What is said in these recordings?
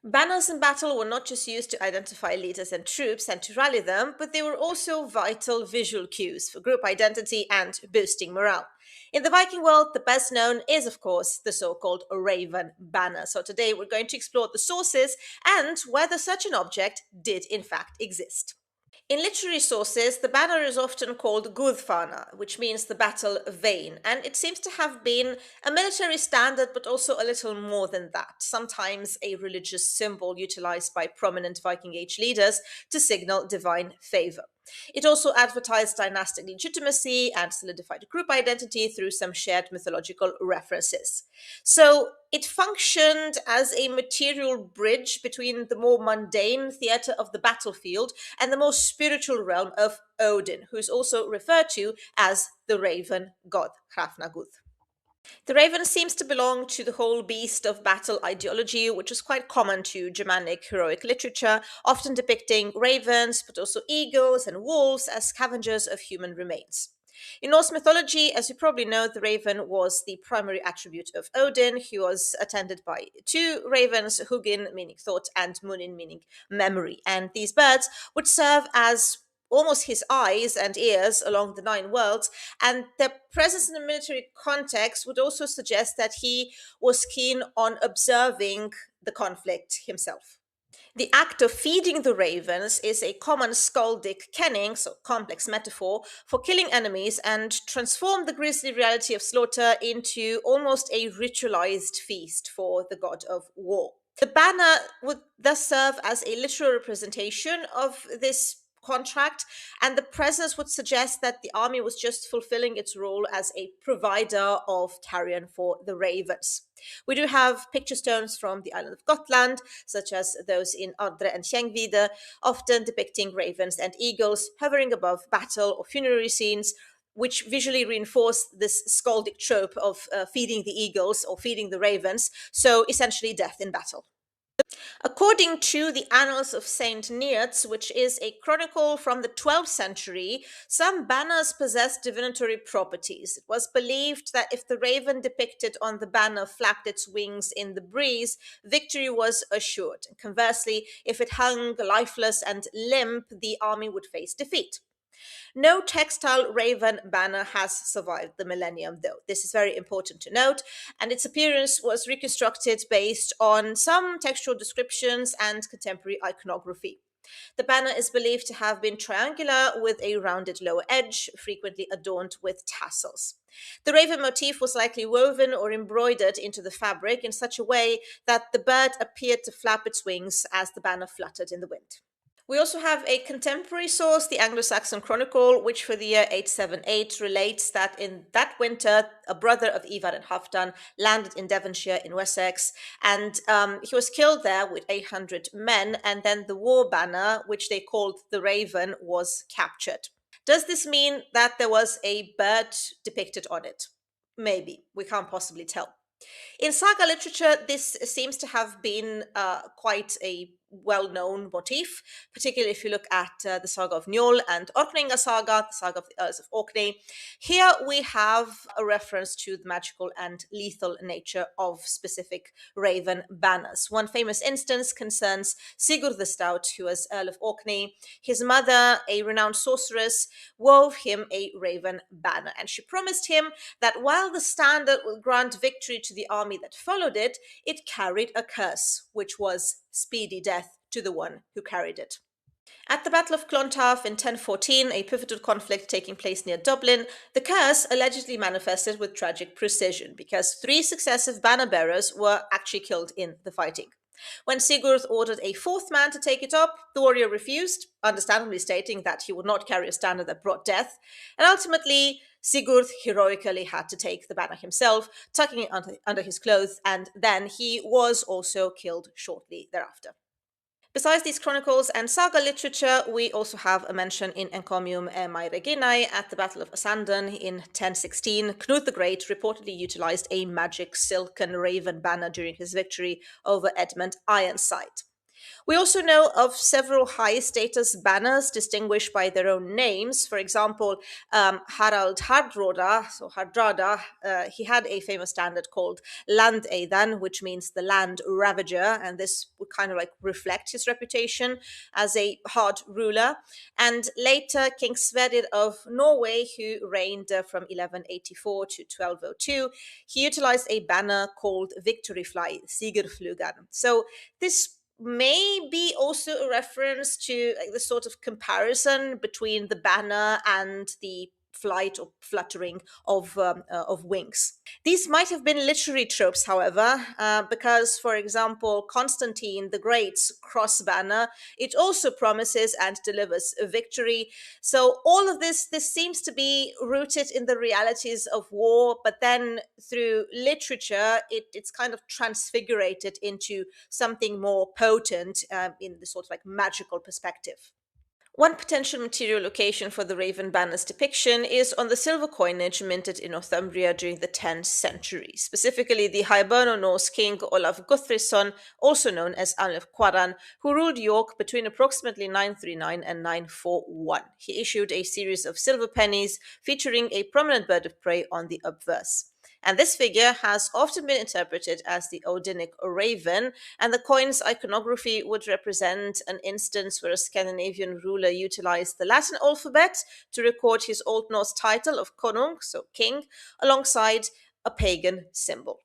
Banners in battle were not just used to identify leaders and troops and to rally them, but they were also vital visual cues for group identity and boosting morale. In the Viking world, the best known is, of course, the so called Raven Banner. So today we're going to explore the sources and whether such an object did in fact exist. In literary sources, the banner is often called Gudfana, which means the battle vane, and it seems to have been a military standard, but also a little more than that, sometimes a religious symbol utilized by prominent Viking Age leaders to signal divine favor. It also advertised dynastic legitimacy and solidified group identity through some shared mythological references. So it functioned as a material bridge between the more mundane theatre of the battlefield and the more spiritual realm of Odin, who is also referred to as the raven god, Hrafnagud. The raven seems to belong to the whole beast of battle ideology, which is quite common to Germanic heroic literature, often depicting ravens, but also eagles and wolves as scavengers of human remains. In Norse mythology, as you probably know, the raven was the primary attribute of Odin. He was attended by two ravens, Hugin, meaning thought, and Munin, meaning memory. And these birds would serve as almost his eyes and ears along the nine worlds, and their presence in a military context would also suggest that he was keen on observing the conflict himself. The act of feeding the ravens is a common skaldic kenning, so complex metaphor, for killing enemies and transform the grisly reality of slaughter into almost a ritualized feast for the god of war. The banner would thus serve as a literal representation of this contract, and the presence would suggest that the army was just fulfilling its role as a provider of carrion for the ravens. We do have picture stones from the island of Gotland, such as those in Ardre and Tjengvide, often depicting ravens and eagles hovering above battle or funerary scenes, which visually reinforce this skaldic trope of feeding the eagles or feeding the ravens, so essentially death in battle. According to the Annals of Saint Neots, which is a chronicle from the 12th century, some banners possessed divinatory properties. It was believed that if the raven depicted on the banner flapped its wings in the breeze, victory was assured. Conversely, if it hung lifeless and limp, the army would face defeat. No textile raven banner has survived the millennium, though. This is very important to note, and its appearance was reconstructed based on some textual descriptions and contemporary iconography. The banner is believed to have been triangular with a rounded lower edge, frequently adorned with tassels. The raven motif was likely woven or embroidered into the fabric in such a way that the bird appeared to flap its wings as the banner fluttered in the wind. We also have a contemporary source, the Anglo-Saxon Chronicle, which for the year 878 relates that in that winter, a brother of Ivar and Halfdan landed in Devonshire in Wessex, and he was killed there with 800 men, and then the war banner, which they called the Raven, was captured. Does this mean that there was a bird depicted on it? Maybe. We can't possibly tell. In saga literature, this seems to have been quite a well-known motif, particularly if you look at the saga of Njol and Orkneyinga saga, the saga of the Earls of Orkney. Here we have a reference to the magical and lethal nature of specific raven banners. One famous instance concerns Sigurd the Stout, who was Earl of Orkney. His mother, a renowned sorceress, wove him a raven banner, and she promised him that while the standard will grant victory to the army that followed it, it carried a curse, which was speedy death to the one who carried it. At the Battle of Clontarf in 1014, a pivotal conflict taking place near Dublin, the curse allegedly manifested with tragic precision because 3 successive banner bearers were actually killed in the fighting. When Sigurd ordered a 4th man to take it up, the warrior refused, understandably stating that he would not carry a standard that brought death, and ultimately Sigurd heroically had to take the banner himself, tucking it under his clothes, and then he was also killed shortly thereafter. Besides these chronicles and saga literature, we also have a mention in Encomium Mai Reginae at the Battle of Asandun in 1016. Knut the Great reportedly utilized a magic silken raven banner during his victory over Edmund Ironside. We also know of several high status banners distinguished by their own names. For example, Harald Hardroda, so Hardrada, he had a famous standard called Landeidan, which means the land ravager, and this would kind of like reflect his reputation as a hard ruler. And later, King Sverrir of Norway, who reigned from 1184 to 1202, he utilized a banner called Victory Fly, Sigerflugan. So this may be also a reference to like the sort of comparison between the banner and the flight or fluttering of wings. These might have been literary tropes, however, because, for example, Constantine the Great's cross banner, it also promises and delivers a victory. So all of this seems to be rooted in the realities of war, but then through literature, it's kind of transfigurated into something more potent in the sort of like magical perspective. One potential material location for the Raven Banner's depiction is on the silver coinage minted in Northumbria during the 10th century, specifically the Hiberno-Norse king Olaf Guthrisson, also known as Anlef Quaran, who ruled York between approximately 939 and 941. He issued a series of silver pennies featuring a prominent bird of prey on the obverse. And this figure has often been interpreted as the Odinic raven, and the coin's iconography would represent an instance where a Scandinavian ruler utilized the Latin alphabet to record his Old Norse title of konung, so king, alongside a pagan symbol.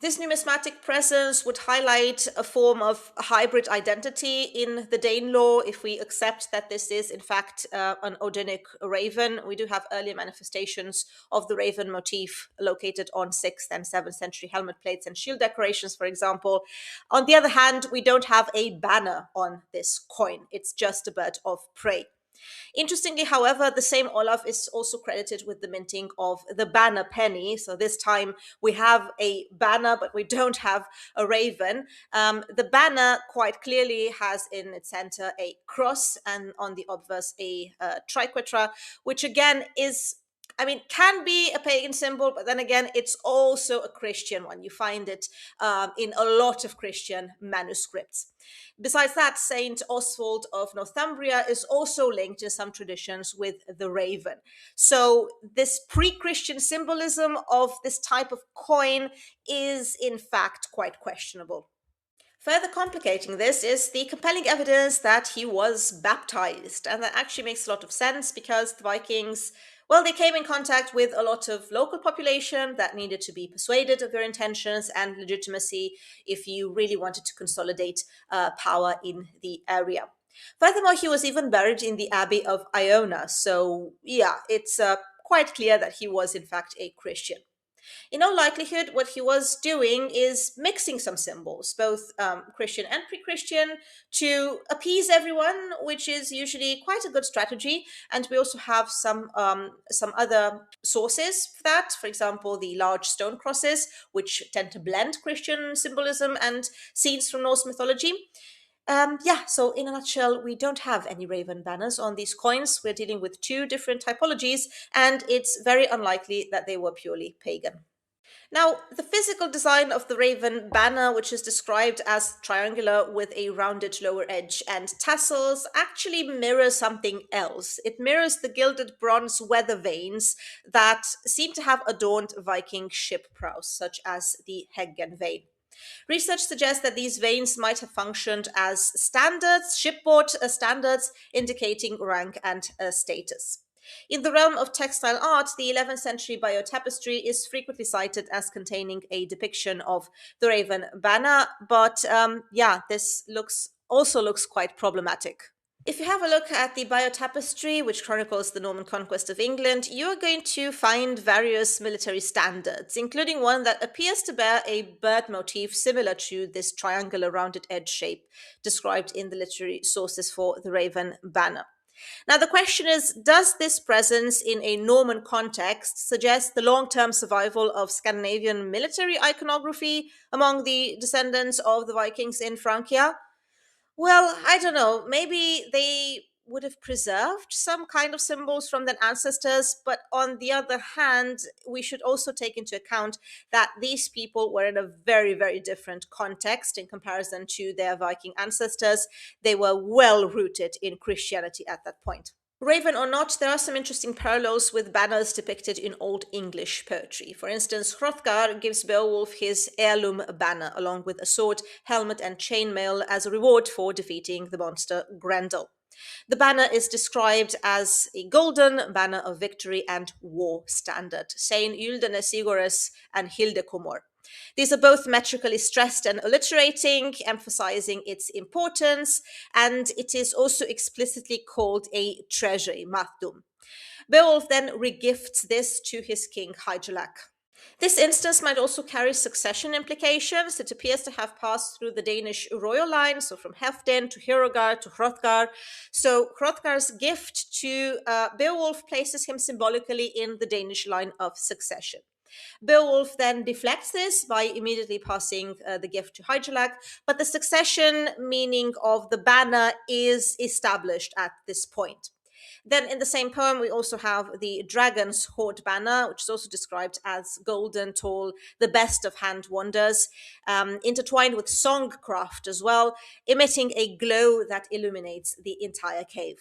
This numismatic presence would highlight a form of hybrid identity in the Danelaw if we accept that this is, in fact, an Odinic raven. We do have earlier manifestations of the raven motif located on 6th and 7th century helmet plates and shield decorations, for example. On the other hand, we don't have a banner on this coin, it's just a bird of prey. Interestingly, however, the same Olaf is also credited with the minting of the banner penny. So this time we have a banner, but we don't have a raven. The banner quite clearly has in its center a cross and on the obverse a triquetra, which again is, I mean, can be a pagan symbol, but then again, it's also a Christian one. You find it in a lot of Christian manuscripts. Besides that, Saint Oswald of Northumbria is also linked in some traditions with the raven. So this pre-Christian symbolism of this type of coin is in fact quite questionable. Further complicating this is the compelling evidence that he was baptized, and that actually makes a lot of sense because the Vikings, well, they came in contact with a lot of local population that needed to be persuaded of their intentions and legitimacy if you really wanted to consolidate power in the area. Furthermore, he was even buried in the Abbey of Iona, so yeah, it's quite clear that he was in fact a Christian. In all likelihood, what he was doing is mixing some symbols, both Christian and pre-Christian, to appease everyone, which is usually quite a good strategy. And we also have some other sources for that. For example, the large stone crosses, which tend to blend Christian symbolism and scenes from Norse mythology. So in a nutshell, we don't have any raven banners on these coins. We're dealing with two different typologies, and it's very unlikely that they were purely pagan. Now, the physical design of the raven banner, which is described as triangular with a rounded lower edge and tassels, actually mirrors something else. It mirrors the gilded bronze weather vanes that seem to have adorned Viking ship prows, such as the Heggen vane. Research suggests that these veins might have functioned as standards, shipboard standards, indicating rank and status. In the realm of textile art, the 11th century bio tapestry is frequently cited as containing a depiction of the Raven banner, but this looks quite problematic. If you have a look at the bio tapestry, which chronicles the Norman conquest of England, you are going to find various military standards, including one that appears to bear a bird motif similar to this triangular rounded edge shape described in the literary sources for the Raven banner. Now, the question is, does this presence in a Norman context suggest the long-term survival of Scandinavian military iconography among the descendants of the Vikings in Francia? Well, I don't know. Maybe they would have preserved some kind of symbols from their ancestors. But on the other hand, we should also take into account that these people were in a very, very different context in comparison to their Viking ancestors. They were well rooted in Christianity at that point. Raven or not, there are some interesting parallels with banners depicted in Old English poetry. For instance, Hrothgar gives Beowulf his heirloom banner, along with a sword, helmet, and chainmail as a reward for defeating the monster Grendel. The banner is described as a golden banner of victory and war standard, saying Yldene Sigurðs and Hildekomor. These are both metrically stressed and alliterating, emphasizing its importance, and it is also explicitly called a treasure, Mahdum. Beowulf then regifts this to his king Hygelac. This instance might also carry succession implications. It appears to have passed through the Danish royal line, so from Heftin to Hrothgar to Hrothgar. So Hrothgar's gift to Beowulf places him symbolically in the Danish line of succession. Beowulf then deflects this by immediately passing the gift to Hygelac, but the succession meaning of the banner is established at this point. Then in the same poem, we also have the dragon's horde banner, which is also described as golden, tall, the best of hand wonders, intertwined with songcraft as well, emitting a glow that illuminates the entire cave.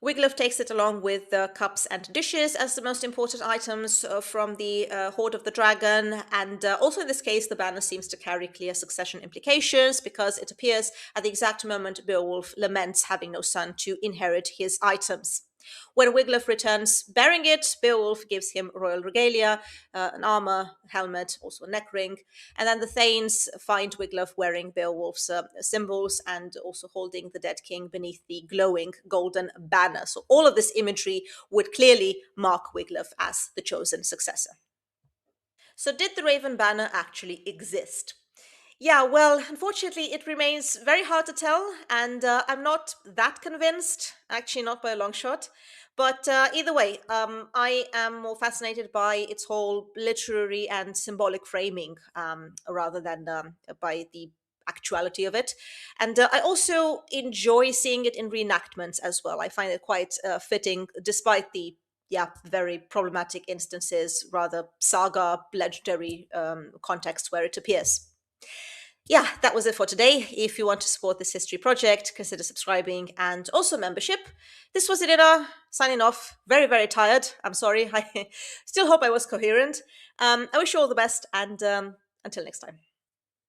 Wiglaf takes it along with the cups and dishes as the most important items from the Hoard of the Dragon. And also in this case, the banner seems to carry clear succession implications because it appears at the exact moment Beowulf laments having no son to inherit his items. When Wiglaf returns bearing it, Beowulf gives him royal regalia, an armor, helmet, also a neck ring, and then the Thanes find Wiglaf wearing Beowulf's symbols and also holding the dead king beneath the glowing golden banner. So all of this imagery would clearly mark Wiglaf as the chosen successor. So did the Raven Banner actually exist? Yeah, well, unfortunately, it remains very hard to tell, and I'm not that convinced, actually, not by a long shot. But either way, I am more fascinated by its whole literary and symbolic framing rather than by the actuality of it. And I also enjoy seeing it in reenactments as well. I find it quite fitting, despite the very problematic instances, rather saga, legendary context where it appears. Yeah, that was it for today. If you want to support this history project, consider subscribing and also membership. This was Irina signing off. Very, very tired. I'm sorry. I still hope I was coherent. I wish you all the best and until next time.